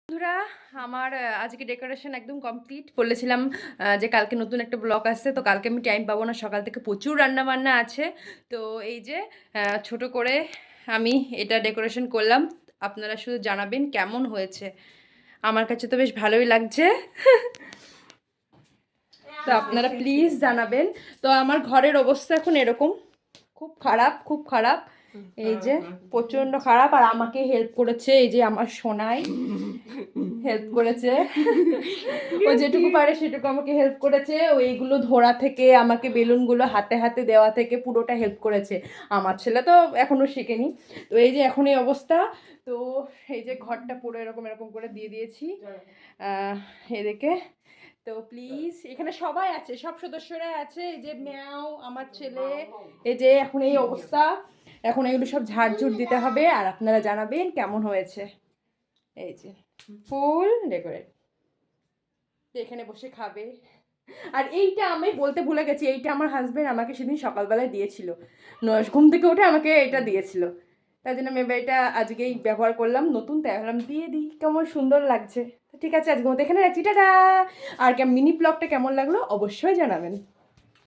বন্ধুরা, আমার আজকে ডেকোরেশন একদম কমপ্লিট। বলেছিলাম যে কালকে নতুন একটা ব্লগ আসছে, তো কালকে আমি টাইম পাবো না, সকাল থেকে প্রচুর রান্নাবান্না আছে। তো এই যে ছোট করে আমি এটা ডেকোরেশন করলাম। আপনারা শুধু জানাবেন কেমন হয়েছে। আমার কাছে তো বেশ ভালোই লাগছে। তো আপনারা প্লিজ জানাবেন। তো আমার ঘরের অবস্থা এখন এরকম, খুব খারাপ, খুব খারাপ। এই যে প্রচন্ড খারাপ। আর আমাকে হেল্প করেছে এই যে আমার সোনাই, হেল্প করেছে। ও যেটুকু পারে সেটুকু আমাকে হেল্প করেছে। ও এইগুলো ধরা থেকে, আমাকে বেলুনগুলো হাতে হাতে দেওয়া থেকে পুরোটা হেল্প করেছে। আমার ছেলে তো এখনো শেখেনি। তো এই যে এখন এই অবস্থা। তো এই যে ঘরটা পুরো এরকম এরকম করে দিয়ে দিয়েছি এদিকে। তো প্লিজ, এখানে সবাই আছে, সব সদস্যরা আছে। এই যে ম্যাও, আমার ছেলে। এই যে এখন এই অবস্থা। এখন এগুলো সব ঝাড়ঝুড় দিতে হবে। আর আপনারা জানাবেন কেমন হয়েছে। এই যে ফুল ডেকোরেট, এখানে বসে খাবে। আর এইটা আমি বলতে ভুলে গেছি, এইটা আমার হাজবেন্ড আমাকে সেদিন সকালবেলায় দিয়েছিল। ঘুম থেকে উঠে আমাকে এটা দিয়েছিল। তাই জন্য আমি এবার এটা আজকেই ব্যবহার করলাম, নতুন, তাই ভাবলাম দিয়ে দিই, কেমন সুন্দর লাগছে। ঠিক আছে, আজকের মতো এখানে রাখছি, টাটা। আর মিনি ব্লগটা কেমন লাগলো অবশ্যই জানাবেন।